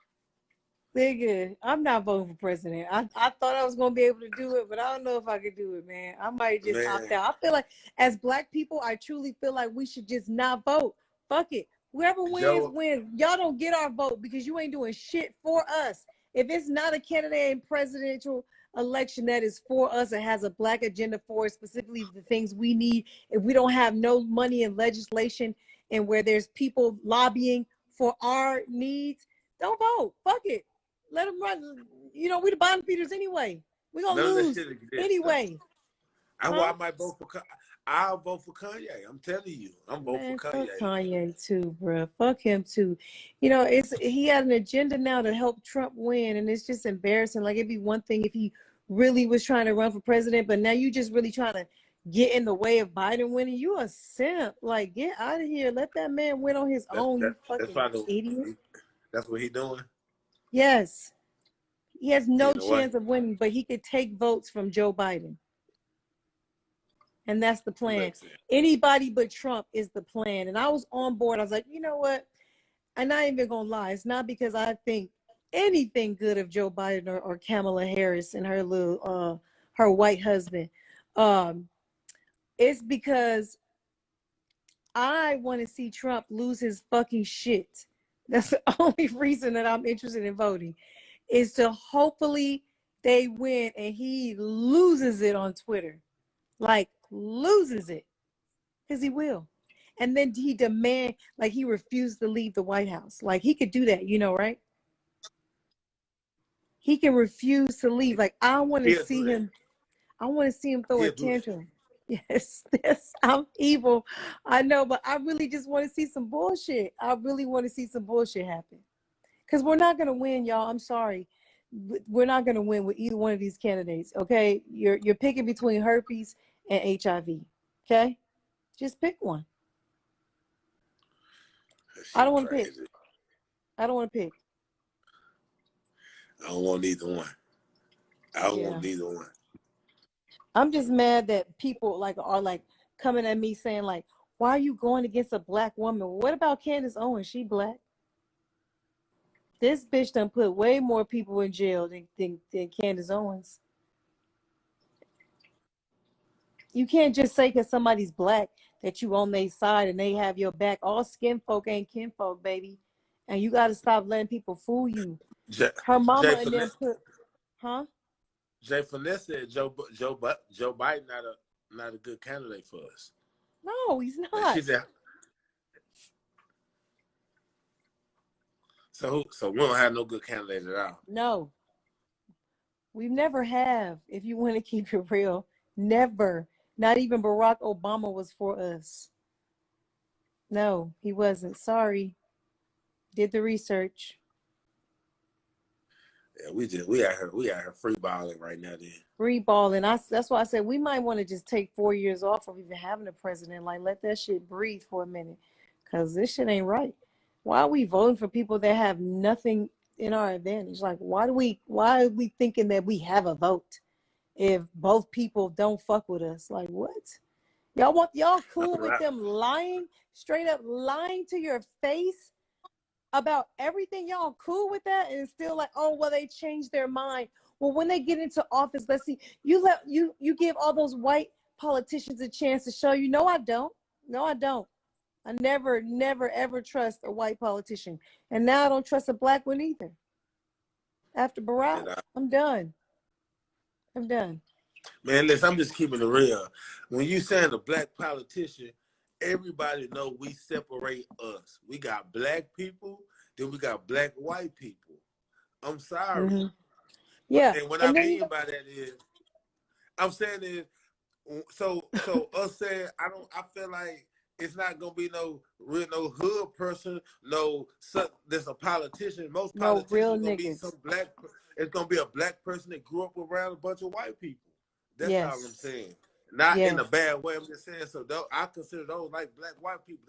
Nigga, I'm not voting for president. I thought I was gonna be able to do it, but I don't know if I could do it, man. I might just opt Man, out. I feel like as Black people, I truly feel like we should just not vote. Fuck it. Whoever wins, Joe, wins. Y'all don't get our vote because you ain't doing shit for us. If it's not a candidate in presidential election that is for us and has a Black agenda for us, specifically the things we need, if we don't have no money in legislation and where there's people lobbying for our needs, don't vote. Fuck it. Let them run. You know, we the bottom feeders anyway. We're going to none of that lose shit exists. anyway. I might vote for. I'll vote for Kanye. I'm telling you, I'm voting for Kanye. Fuck Kanye too, bro. Fuck him too. You know, he had an agenda now to help Trump win, and it's just embarrassing. Like it'd be one thing if he really was trying to run for president, but now you just really trying to get in the way of Biden winning. You a simp. Like get out of here. Let that man win on his own. You fucking idiot. That's what he doing. Yes. He has no chance of winning, but he could take votes from Joe Biden. And that's the plan. Anybody but Trump is the plan. And I was on board. I was like, you know what? I'm not even going to lie. It's not because I think anything good of Joe Biden or Kamala Harris and her little, her white husband. It's because I want to see Trump lose his fucking shit. That's the only reason that I'm interested in voting. Is to hopefully they win and he loses it on Twitter. Like, loses it. Because he will. And then he demand, like he refused to leave the White House. Like, he could do that, you know, right? He can refuse to leave. Like, I want to see him. I want to see him throw a tantrum. Yes, I'm evil. I know, but I really just want to see some bullshit. I really want to see some bullshit happen. Because we're not going to win, y'all. I'm sorry. We're not going to win with either one of these candidates, okay? You're picking between herpes and HIV, okay? Just pick one. I don't want to pick. I don't want to pick. I don't want either one. I don't want neither one. I'm just mad that people are coming at me saying like, why are you going against a Black woman? What about Candace Owens? She Black. This bitch done put way more people in jail than Candace Owens. You can't just say because somebody's Black that you on their side and they have your back. All skin folk ain't kinfolk, baby. And you got to stop letting people fool you. Her mama and them put, huh? Jay Finesse said Joe Biden not a good candidate for us. No, he's not. She said, so we don't have no good candidate at all. No. We never have, if you want to keep it real. Never. Not even Barack Obama was for us. No, he wasn't. Sorry. Did the research. Yeah, we out here free balling right now then. Free balling. That's why I said we might want to just take 4 years off of even having a president. Like let that shit breathe for a minute. Cause this shit ain't right. Why are we voting for people that have nothing in our advantage? Like why are we thinking that we have a vote if both people don't fuck with us? Like what? Y'all cool with them lying, straight up lying to your face about everything. Y'all cool with that? And still like, oh well, they changed their mind. Well, when they get into office, let's see. You give all those white politicians a chance to show you. No, I don't. No, I don't. I never, ever trust a white politician. And now I don't trust a black one either. After Barack, And I'm done. I'm done. man, listen, I'm just keeping it real. When you saying a black politician, everybody know we separate us. We got black people, then we got black white people. I'm sorry. Mm-hmm. Yeah. And what I And then you mean by that is, I'm saying is, so us saying I feel like it's not gonna be no hood person, that's a politician. Most no real politicians gonna be niggas. some black. It's gonna be a black person that grew up around a bunch of white people. That's all I'm Yes. saying. Not in Yes. a bad way. I'm just saying. So I consider those like black white people.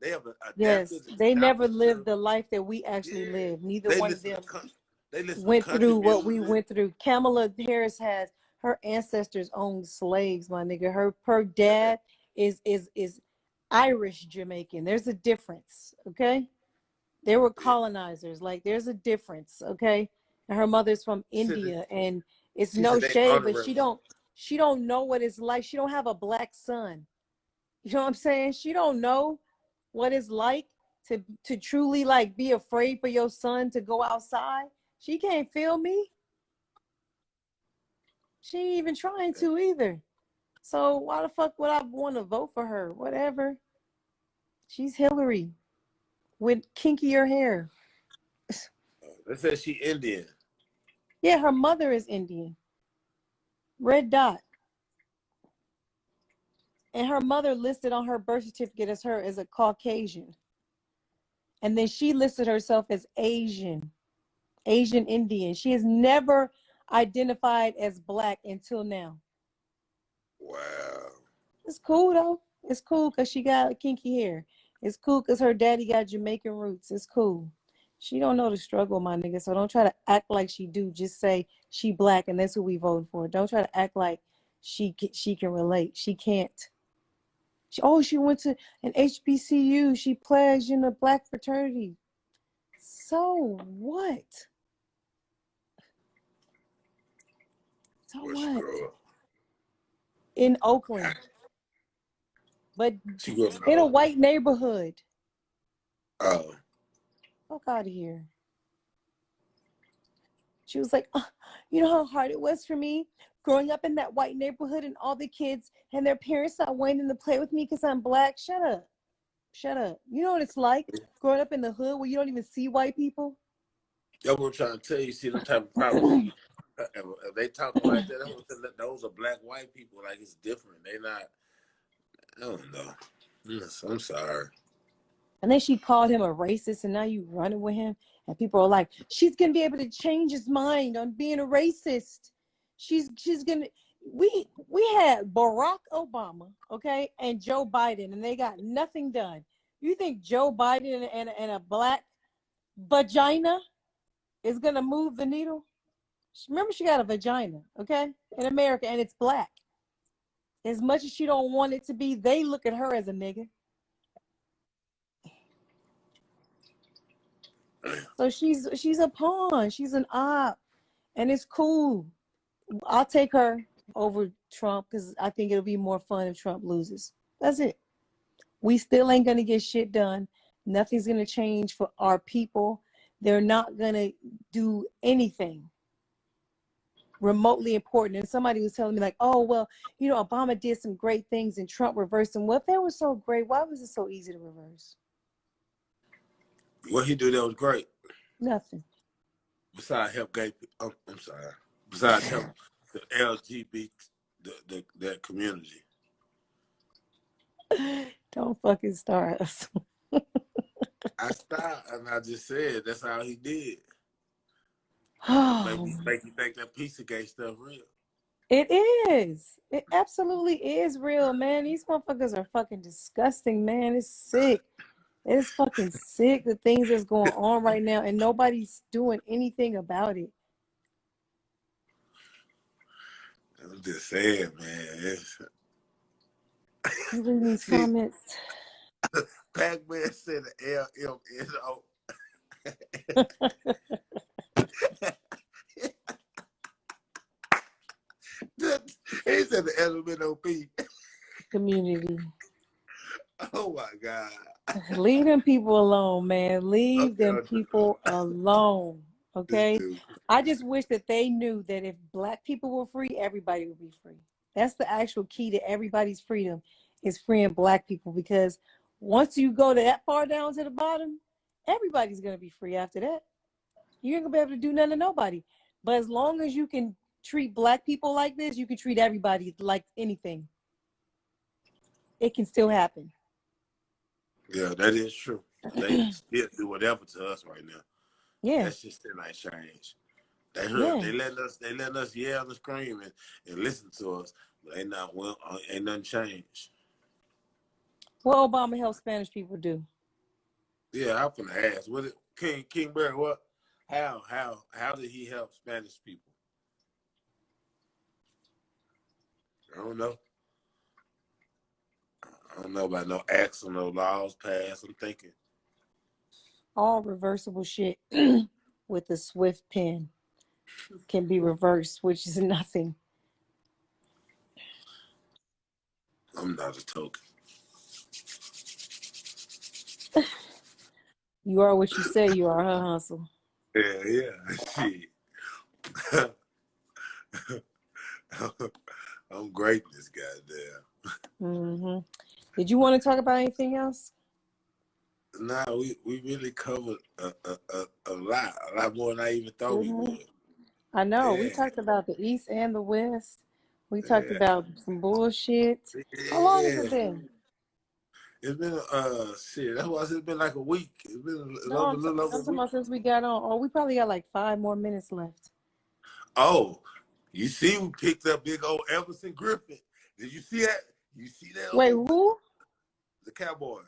They have Yes. adapted and They never adopted lived to. the life that we actually Yeah, lived. Neither they one of listen to them they listen to went country through what we music. went through. Kamala Harris has her ancestors owned slaves, my nigga. Her dad is Irish Jamaican. There's a difference, okay? They were Yeah. colonizers. Like there's a difference, okay? And her mother's from She said, India, and it's she no said they shade, but honorary. she don't know what it's like. She don't have a black son. You know what I'm saying? She don't know what it's like to truly like be afraid for your son to go outside. She can't feel me. She ain't even trying to either. So why the fuck would I want to vote for her? Whatever. She's Hillary with kinkier hair. They said she Indian. Yeah, her mother is Indian. Red dot. And her mother listed on her birth certificate as her as a Caucasian. And then she listed herself as Asian Indian. She has never identified as black until now. Wow. It's cool though. It's cool because she got kinky hair. It's cool because her daddy got Jamaican roots. It's cool. She don't know the struggle, my nigga. So don't try to act like she do. Just say she black and that's who we voting for. Don't try to act like she can relate. She can't. She went to an HBCU. She pledged in a black fraternity. So what? So Where she what? grow up? In Oakland, but She grew up in in a Oakland. white neighborhood. Oh. Fuck out of here. She was like, you know how hard it was for me growing up in that white neighborhood and all the kids and their parents not wanting to play with me because I'm black. Shut up. Shut up. You know what it's like growing up in the hood where you don't even see white people? That's what I'm trying to tell you. See them type of problems. If they talking like that, those are black white people. Like it's different. They not. I don't know. Yes, I'm sorry. And then she called him a racist, and now you running with him. And people are like, she's gonna be able to change his mind on being a racist. She's gonna. We had Barack Obama, okay, and Joe Biden, and they got nothing done. You think Joe Biden and a black vagina is gonna move the needle? Remember, she got a vagina, okay, in America, and it's black. As much as she don't want it to be, they look at her as a nigga. So she's a pawn. She's an op, and it's cool. I'll take her over Trump because I think it'll be more fun if Trump loses. That's it. We still ain't gonna get shit done. Nothing's gonna change for our people. They're not gonna do anything remotely important. And somebody was telling me like, oh well, you know, Obama did some great things and Trump reversed them. Well, if they were so great, why was it so easy to reverse? What he do that was great. Nothing. Besides help gay people. I'm sorry. Besides help the LGBT that community. Don't fucking start us. I stopped and I just said that's all he did. Oh, Make you think that piece of gay stuff real. it is. It absolutely is real, man. These motherfuckers are fucking disgusting, man. It's sick. It's fucking sick, the things that's going on right now, and nobody's doing anything about it. I'm just saying, man. You reading these See, comments? Pac-Man said the LMNO. He said the element OP. Community. Oh my God. Leave them people alone, man. Leave Okay, them people alone. this Okay? dude. I just wish that they knew that if black people were free, everybody would be free. That's the actual key to everybody's freedom, is freeing black people, because once you go to that far down to the bottom, everybody's gonna be free after that. You ain't gonna be able to do nothing to nobody. But as long as you can treat black people like this, you can treat everybody like anything. It can still happen. Yeah, that is true. They still do whatever to us right now. Yeah, That shit still ain't changed. They heard, yeah. they let us yell and scream and listen to us, but ain't nothing changed. What Obama helped Spanish people do? Yeah, I'm gonna ask. What King Bear? What? How did he help Spanish people? I don't know. I don't know about no acts or no laws passed. I'm thinking. All reversible shit with a swift pen can be reversed, which is nothing. I'm not a token. You are what you say you are, huh, Hustle? Yeah. Shit. I'm greatness, goddamn. Mm-hmm. Did you want to talk about anything else? Nah, we really covered a lot more than I even thought we Didn't we? would. I know. We Yeah, talked about the East and the West. We talked yeah, about some bullshit. How long has it yeah. been? It's been shit. That's why it's been like a week. It's been No, a little over I'm a talking week. about since we got on. Oh, we probably got like 5 more minutes left. Oh, you see, we picked up big old Everson Griffin. Did you see that? You see that Wait, old who? the Cowboy?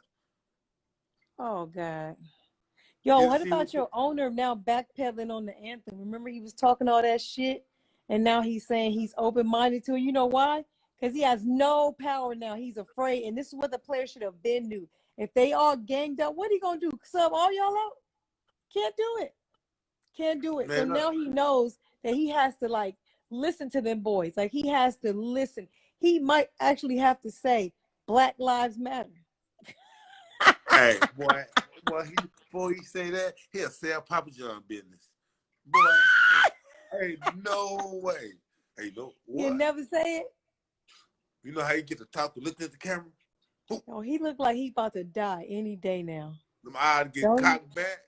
Oh, God. You Yo, didn't what see who? about your owner now backpedaling on the anthem? Remember he was talking all that shit, and now he's saying he's open-minded to it. You know why? Because he has no power now. He's afraid, and this is what the players should have been knew. If they all ganged up, what he gonna do? Sub all y'all out? Can't do it. Can't do it. So Man, look, now he knows that he has to like listen to them boys. Like he has to listen. He might actually have to say Black Lives Matter. hey, boy, before he say that, he'll sell Papa John business. Boy, hey, no way. Hey, no, He'll what? never say it. You know how you get to talk to looking at the camera? Who? Oh, he looked like he about to die any day now. Them eyes get Don't he? cocked back.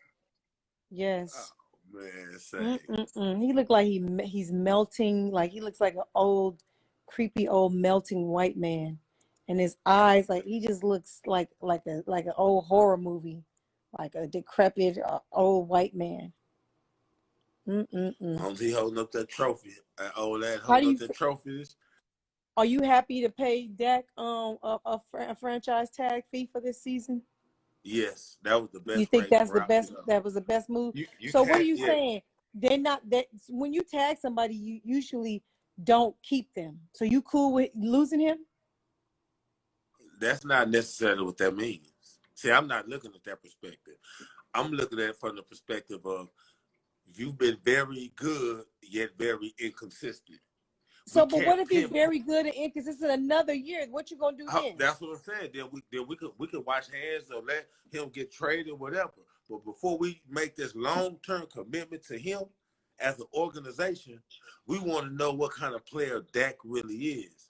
Yes. Oh man, say. Mm-mm-mm. He looked like he's melting. Like he looks like an old, creepy old melting white man, and his eyes like he just looks like an old horror movie, like a decrepit old white man. Mm-mm-mm. He holding up that trophy. All that How do holding up you? that trophies. Are you happy to pay Dak a franchise tag fee for this season? Yes, that was the You best think race that's the route. best? That was the best move. You So what are can't. you Yeah, saying? They're not that when you tag somebody, you usually don't keep them. So you cool with losing him? that's not necessarily what that means. See, I'm not looking at that perspective. I'm looking at it from the perspective of you've been very good yet very inconsistent. We So, but can't what if he's pinpoint. very good and inconsistent another year? What you gonna do then? That's what I'm saying. Then we could wash hands or let him get traded, whatever. But before we make this long-term commitment to him as an organization, we want to know what kind of player Dak really is.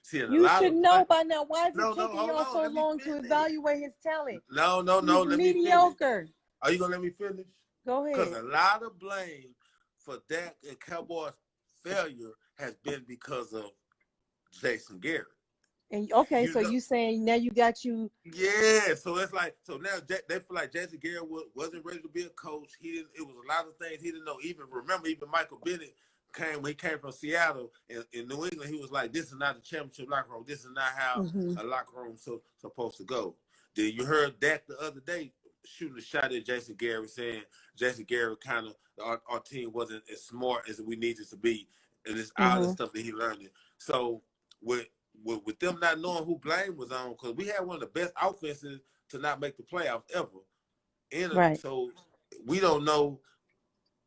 See, and a You lot should of know by now. Why is it no, taking hold y'all on, so let me long to finish. evaluate his talent? No, He's let me finish. mediocre. Are you gonna let me finish? Go Because ahead. a lot of blame for Dak and Cowboys' failure has been because of Jason Garrett. And okay, You so know, you saying now you got you. yeah. So it's like now they feel like Jason Garrett wasn't ready to be a coach. He didn't. It was a lot of things he didn't know. Even Michael Bennett came when he came from Seattle in New England. He was like, "This is not a championship locker room. This is not how Mm-hmm, a locker room supposed to go." Then you heard Dak the other day shooting a shot at Jason Garrett, saying Jason Garrett kind of our team wasn't as smart as we needed to be, and it's all the mm-hmm. stuff that he learned. So with with them not knowing who blame was on, because we had one of the best offenses to not make the playoffs ever. Right. So we don't know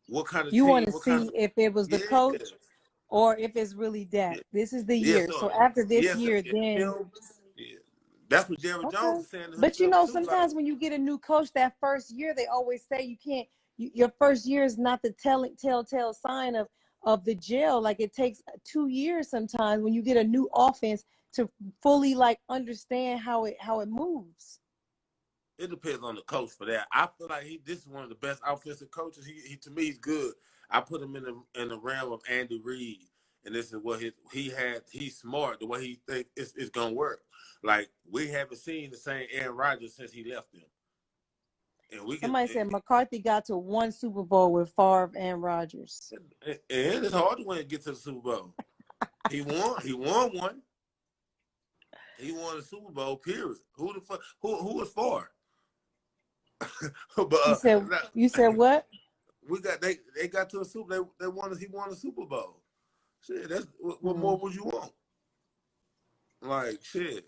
what kind of You want team, to what kind of see if it was the yeah, coach or if it's really yeah, Dak. This is the yeah. year. So So after this yes, year, if then him, yeah. That's what Jerry okay. Jones is saying to But you himself know, too. Like sometimes when you get a new coach that first year, they always say you can't. Your first year is not the telltale sign of the jail. Like it takes 2 years sometimes when you get a new offense to fully like understand how it moves. it depends on the coach for that. I feel like this is one of the best offensive coaches. He to me he's good. I put him in the realm of Andy Reid, and this is what he had. He's smart. The way he thinks it's gonna work. Like we haven't seen the same Aaron Rodgers since he left him, and we can. Somebody said McCarthy got to one Super Bowl with Favre and Rodgers. And it's hard to win and get to the Super Bowl. He won. He won one. He won the Super Bowl. Period. Who the fuck? Who was for? But You said what? we got they got to a Super. They won. He won a Super Bowl. Shit. That's what Hmm. more would you want? Like shit.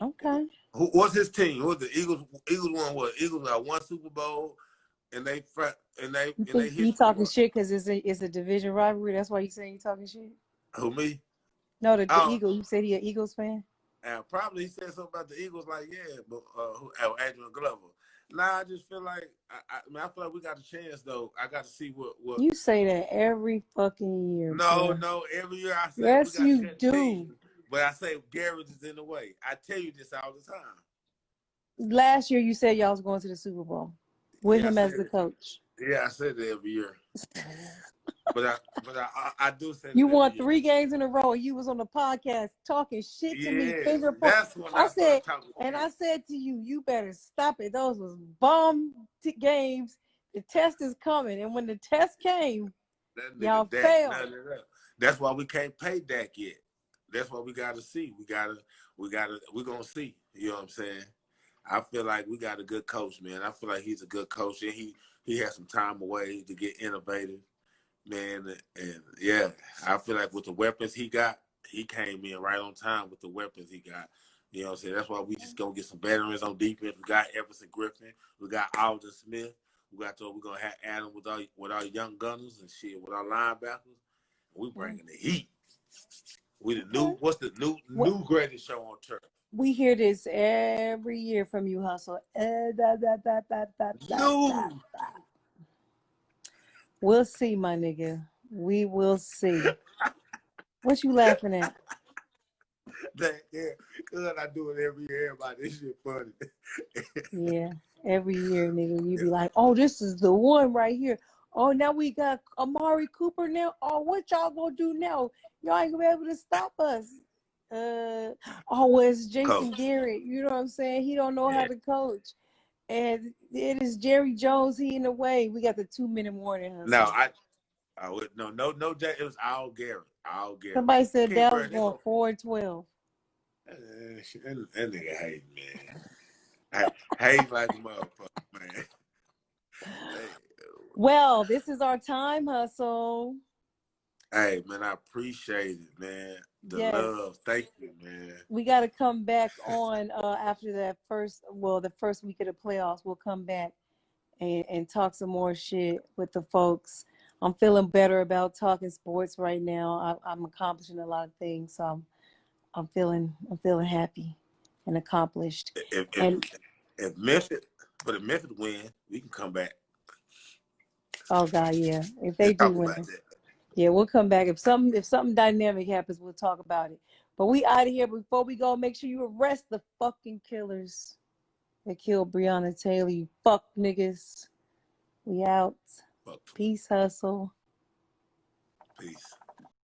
Okay. What's his team? Who was the Eagles? Eagles won what? Eagles got one Super Bowl, and they You and they think you history talking what? shit because it's a division rivalry? That's why you saying you talking shit? Who me? No, the Oh, Eagle. You said he an Eagles fan. and probably he said something about the Eagles, like yeah, but Adrian Glover. Nah, I just feel like I feel like we got a chance though. I got to see what. You say that every fucking year, bro. No, every year I say we Yes, got you 10 do. teams, but I say Garrett is in the way. I tell you this all the time. Last year you said y'all was going to the Super Bowl with Yeah, I him as said the it. coach. Yeah, I said it every year. But I do say You that every won year. 3 games in a row. You was on the podcast talking shit to me, Yeah, finger point. that's when I started talking I shit. said to you, you better stop it. Those was bomb games. The test is coming, and when the test came, That y'all nigga Dak failed. nutted it up. That's why we can't pay Dak yet. That's what we gotta see. We're gonna see. You know what I'm saying? I feel like we got a good coach, man. I feel like he's a good coach, and he has some time away to get innovative, man. And yeah, I feel like with the weapons he got, he came in right on time with the weapons he got. You know what I'm saying? That's why we just gonna get some veterans on defense. We got Everson Griffin, we got Alden Smith, we're gonna have Adam with our young gunners and shit with our linebackers. We bringing the heat. We the new Okay. what's the new greatest show on turf? We hear this every year from you, Hustle. New. We'll see, my nigga. We will see. What you laughing at? Yeah, cause I do it every year. Everybody, this shit funny. Yeah, every year, nigga, you be like, oh, this is the one right here. Oh, now we got Amari Cooper now. Oh, what y'all gonna do now? Y'all ain't gonna be able to stop us. Oh, it's Jason Coach. Garrett. You know what I'm saying? He don't know how Yeah. to coach. And it is Jerry Jones. He in the way. We got the 2-minute warning. No, Hustle. no, Jack. It was all Garrett. All Garrett. Somebody said Can't Dallas burn that going go. 4-12. That nigga hate, man. Hate like a motherfucker, man. Well, this is our time, Hustle. Hey, man, I appreciate it, man. The Yes. love. Thank you, man. We got to come back on after the first week of the playoffs. We'll come back and talk some more shit with the folks. I'm feeling better about talking sports right now. I'm accomplishing a lot of things, so I'm feeling happy and accomplished. If And if Memphis, but if Memphis win, we can come back oh God, yeah, if they and do talk about win, that. yeah, we'll come back. If something dynamic happens, we'll talk about it. But we out of here. Before we go, make sure you arrest the fucking killers that killed Breonna Taylor. You fuck niggas. We out. Fuck. Peace, Hustle.